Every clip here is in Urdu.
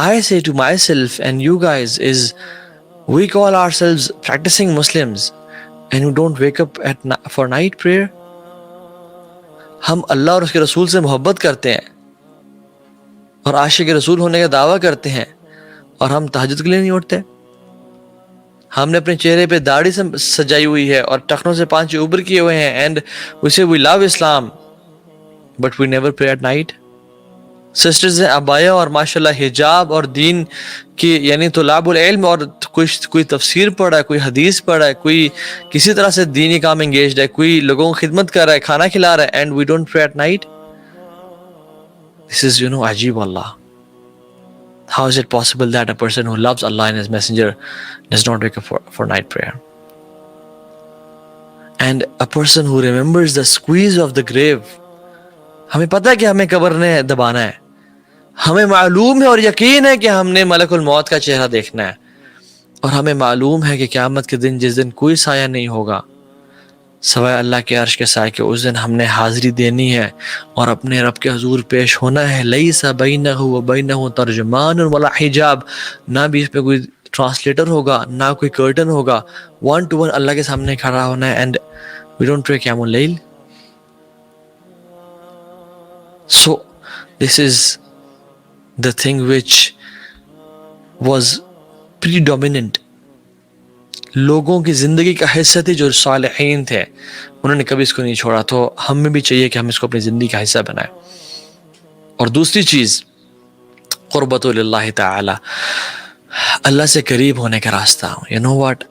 I say to myself and you guys is, we call ourselves practicing Muslims and we don't wake up for night prayer. ہم اللہ اور اس کے رسول سے محبت کرتے ہیں اور عاشق رسول ہونے کا دعویٰ کرتے ہیں اور ہم تہجد کے لیے نہیں اٹھتے. ہم نے اپنے چہرے پہ داڑھی سجائی ہوئی ہے اور ٹخنوں سے پانچے اوپر کیے ہوئے ہیں, اینڈ وی سے وی لو Islam but we never pray at night. Sisters ہیں ابایا اور ماشاءاللہ حجاب اور دین کی یعنی طلاب العلم اور کوئی تفسیر پڑھ رہا ہے, کوئی حدیث پڑھ رہا ہے, کوئی کسی طرح سے دینی کام انگیجڈ ہے, کوئی لوگوں کی خدمت کر رہا ہے, کھانا کھلا رہا ہے, and we don't pray at night. دس از عجیب اللہ. How is it possible that a person who loves Allah and His Messenger does not wake up for night prayer? And a person who remembers the squeeze of the grave. ہمیں پتہ ہے کہ ہمیں قبر نے دبانا ہے, ہمیں معلوم ہے اور یقین ہے کہ ہم نے ملک الموت کا چہرہ دیکھنا ہے, اور ہمیں معلوم ہے کہ قیامت کے دن جس دن کوئی سایہ نہیں ہوگا سوائے اللہ کے عرش کے سائے کے, اس دن ہم نے حاضری دینی ہے اور اپنے رب کے حضور پیش ہونا ہے. لیس بینہ و بینہ ترجمان ولا حجاب, نہ بھی اس پہ کوئی ٹرانسلیٹر ہوگا نہ کوئی کرٹن ہوگا, 1 to 1 اللہ کے سامنے کھڑا ہونا ہے. اینڈ وی ڈونٹ پرے قیام اللیل. So this is the thing which was predominant. لوگوں کی زندگی کا حصہ تھی جو صالحین تھے, انہوں نے کبھی اس کو نہیں چھوڑا. تو ہمیں بھی چاہیے کہ ہم اس کو اپنی زندگی کا حصہ بنائیں. اور دوسری چیز قربت للہ تعالی, اللہ سے قریب ہونے کا راستہ. You know what?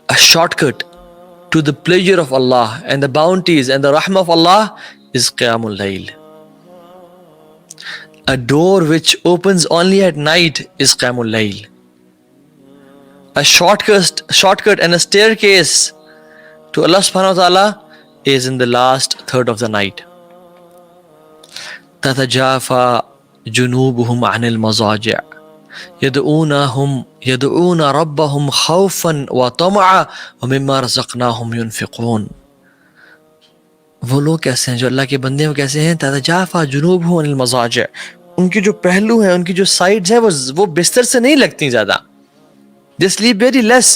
A shortcut to the pleasure of Allah and the bounties and the rahmah of Allah is Qiyamul Layl. A door which opens only at night is Qiyamul Layl. A shortcut and a staircase to Allah subhanahu wa ta'ala is in the last third of the night. تتجافى جنوبهم عن المضاجع يدعون ربهم خوفا وطمعا ومما رزقناهم ينفقون. وہ لوگ کیسے ہیں جو اللہ کے بندے ہیں, وہ کیسے ہیں؟ تتجافى جنوبهم عن المضاجع, ان کی جو پہلو ہیں, ان کی جو سائڈز ہیں وہ بستر سے نہیں لگتی زیادہ. They sleep very less.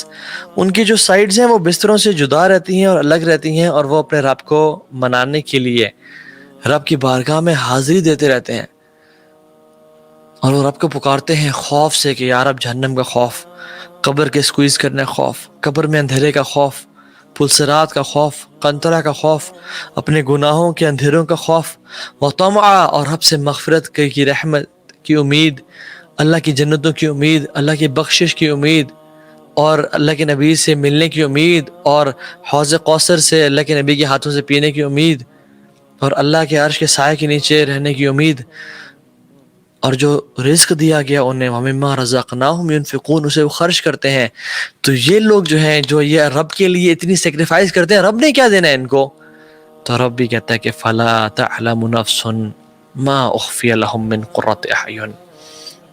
ان کی جو سائڈز ہیں وہ بستروں سے جدا رہتی ہیں اور الگ رہتی ہیں, اور وہ اپنے رب کو منانے کے لیے رب کی بارگاہ میں حاضری دیتے رہتے ہیں, اور وہ رب کو پکارتے ہیں خوف سے کہ یا رب جہنم کا خوف, قبر کے سکویز کرنے کا خوف, قبر میں اندھیرے کا خوف, پلسرات کا خوف, قنطرہ کا خوف, اپنے گناہوں کے اندھیروں کا خوف, وطمع, اور رب سے مغفرت کی رحمت کی امید, اللہ کی جنتوں کی امید, اللہ کی بخشش کی امید, اور اللہ کے نبی سے ملنے کی امید, اور حوض کوثر سے اللہ کے نبی کے ہاتھوں سے پینے کی امید, اور اللہ کے عرش کے سائے کے نیچے رہنے کی امید, اور جو رزق دیا گیا انہیں وَمِمَّا رَزَقْنَاهُمْ يُنْفِقُونَ, اسے وہ خرچ کرتے ہیں. تو یہ لوگ جو ہیں جو یہ رب کے لیے اتنی سیکریفائز کرتے ہیں, رب نے کیا دینا ہے ان کو؟ تو رب بھی کہتا ہے کہ فَلَا تَعْلَمُ نَفْسٌ مَا أُخْفِيَ لَهُم مِّن قُرَّةِ أَعْيُنٍ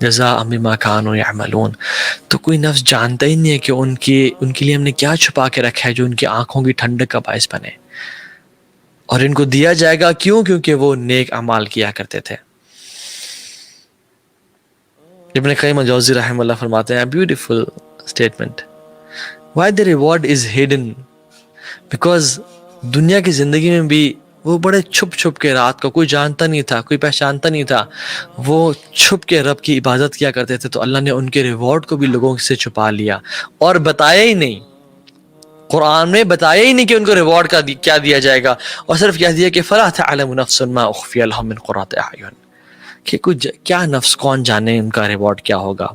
جزاء بما كانوا يعملون. تو کوئی نفس جانتا ہی نہیں ہے کہ ان کے لیے ہم نے کیا چھپا کے رکھا ہے جو ان کی آنکھوں کی ٹھنڈک کا باعث بنے, اور ان کو دیا جائے گا. کیوں؟ کیونکہ وہ نیک اعمال کیا کرتے تھے. ابن قیم الجوزی رحمہ اللہ فرماتے ہیں beautiful statement, why the reward is hidden, because دنیا کی زندگی میں بھی وہ بڑے چھپ کے, رات کو کوئی جانتا نہیں تھا, کوئی پہچانتا نہیں تھا, وہ چھپ کے رب کی عبادت کیا کرتے تھے. تو اللہ نے ان کے ریوارڈ کو بھی لوگوں سے چھپا لیا اور بتایا ہی نہیں. قرآن میں بتایا ہی نہیں کہ ان کو ریوارڈ کیا دیا جائے گا, اور صرف کہہ دیا کہ فَلَا تَعْلَمُ نَفْسٌ مَا أُخْفِيَ لَهُم مِّن قُرَّةِ أَعْيُنٍ, کہ کچھ کیا نفس کون جانے ان کا ریوارڈ کیا ہوگا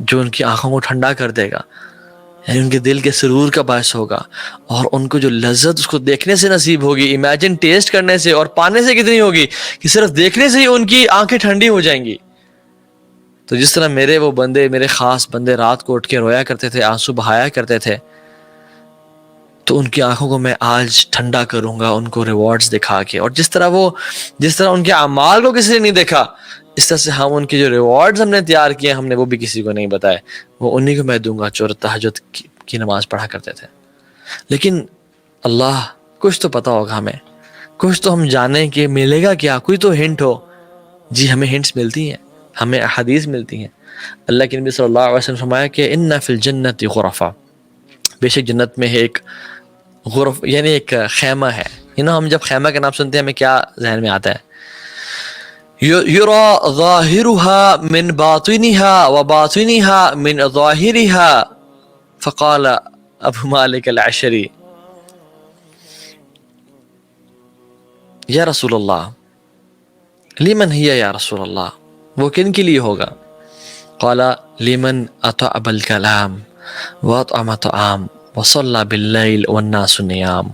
جو ان کی آنکھوں کو ٹھنڈا کر دے گا, یعنی ان کے دل کے سرور کا باعث ہوگا, اور ان کو جو لذت اس کو دیکھنے سے نصیب ہوگی, امیجن ٹیسٹ کرنے سے اور پانے سے کتنی ہوگی کہ صرف دیکھنے سے ہی ان کی آنکھیں ٹھنڈی ہو جائیں گی. تو جس طرح میرے خاص بندے رات کو اٹھ کے رویا کرتے تھے, آنسو بہایا کرتے تھے, تو ان کی آنکھوں کو میں آج ٹھنڈا کروں گا ان کو ریوارڈز دکھا کے. اور جس طرح ان کے اعمال کو کسی نے نہیں دیکھا, اس طرح سے ہم ان کے جو ریوارڈز ہم نے تیار کیے ہم نے وہ بھی کسی کو نہیں بتائے, وہ انہی کو میں دوں گا جو تہجد کی نماز پڑھا کرتے تھے. لیکن اللہ کچھ تو پتا ہوگا ہمیں, کچھ تو ہم جانیں کہ ملے گا کیا, کوئی تو ہنٹ ہو, جی ہمیں ہنٹس ملتی ہیں، ہمیں احادیث ملتی ہیں. اللہ کے نبی صلی اللہ علیہ وسلم فرمایا کہ ان فی الجنت غرفہ، بے شک جنت میں ایک غرف یعنی ایک خیمہ ہے. ہم جب خیمہ کا نام سنتے ہیں ہمیں کیا ذہن میں آتا ہے؟ یرا ظاہرها من باطنها وباطنها من ظاہرها. فقال ابو مالک العشری یا رسول اللہ لمن ہی یا رسول اللہ، وہ کن کے لیے ہوگا؟ قال لمن اطعب الکلام واطعم طعام وصلى باللیل والناس نیام.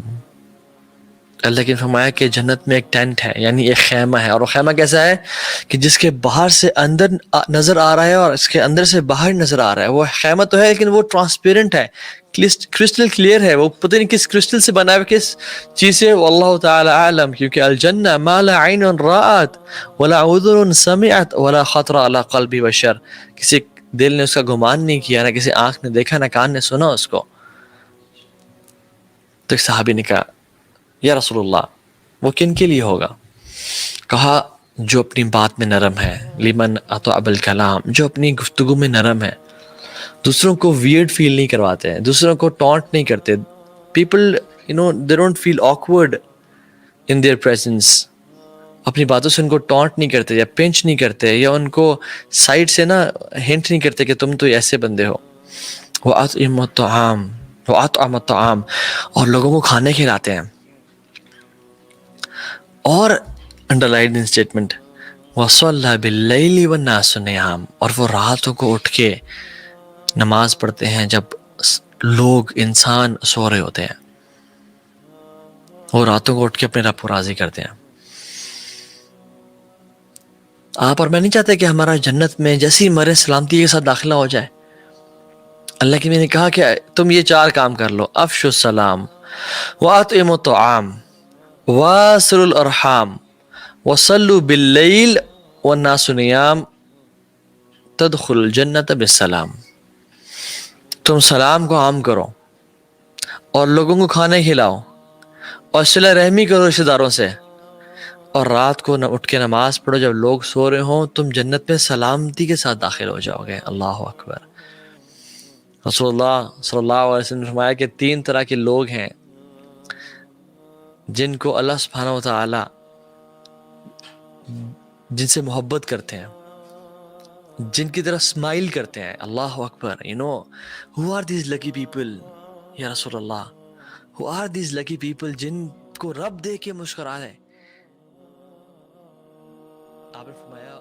اللہ نے فرمایا کہ جنت میں ایک ٹینٹ ہے، یعنی ایک خیمہ ہے. اور وہ خیمہ کیسا ہے کہ جس کے باہر سے اندر نظر آ رہا ہے اور اس کے اندر سے باہر نظر آ رہا ہے. وہ خیمہ تو ہے لیکن وہ ٹرانسپیرنٹ ہے، کرسٹل کلیئر ہے. وہ پتہ نہیں کس کرسٹل سے بنا ہے، کس چیز سے، واللہ تعالی اعلم. کیونکہ الجنہ ما لا عین رأت ولا اذن سمعت ولا خطر علی قلب بشر. کسی دل نے اس کا گمان نہیں کیا، نہ کسی آنکھ نے دیکھا، نہ کان نے سنا اس کو. تو ایک صحابی نے کہا یا رسول اللہ وہ کن کے لیے ہوگا؟ کہا جو اپنی بات میں نرم ہے، لمن اطعب الکلام، جو اپنی گفتگو میں نرم ہے، دوسروں کو ویئرڈ فیل نہیں کرواتے ہیں، دوسروں کو ٹونٹ نہیں کرتے. People they don't feel awkward in their presence. اپنی باتوں سے ان کو ٹونٹ نہیں کرتے یا پنچ نہیں کرتے یا ان کو سائڈ سے نا ہنٹ نہیں کرتے کہ تم تو ایسے بندے ہو. وَأَطْعِمُ الطَّعَامَ وَأَطْعَمَ الطَّعَامَ، اور لوگوں کو کھانے کھلاتے ہیں. اور انڈر لائن اسٹیٹمنٹ وَصَلَّى بِاللَّيْلِ وَالنَّاسُ نِيَامٌ، اور وہ راتوں کو اٹھ کے نماز پڑھتے ہیں جب لوگ انسان سو رہے ہوتے ہیں. وہ راتوں کو اٹھ کے اپنے رب کو راضی کرتے ہیں. آپ اور میں نہیں چاہتے کہ ہمارا جنت میں جیسے ہی مرے سلامتی کے ساتھ داخلہ ہو جائے. اللہ کی میں نے کہا کہ تم یہ 4 کام کر لو: افشوا السلام وَأَطْعِمُوا الطَّعَامَ وَاصِلُوا الْأَرْحَامَ وَصَلُّوا بِاللَّيْلِ وَالنَّاسُ نِيَامٌ تَدْخُلُوا الْجَنَّةَ بِالسَّلَامِ. تم سلام کو عام کرو اور لوگوں کو کھانے کھلاؤ اور صلہ رحمی کرو رشتہ داروں سے، اور رات کو نہ اٹھ کے نماز پڑھو جب لوگ سو رہے ہوں. تم جنت میں سلامتی کے ساتھ داخل ہو جاؤ گے. اللہ اکبر. رسول اللہ صلی اللہ علیہ وسلم نے فرمایا کہ 3 طرح کے لوگ ہیں جن کو اللہ سبحانہ و تعالی جن سے محبت کرتے ہیں، جن کی طرح اسمائل کرتے ہیں. اللہ اکبر. who are these lucky people یا رسول اللہ؟ who are these lucky people جن کو رب دیکھ کے مسکرا ہے؟ آپ نے فرمایا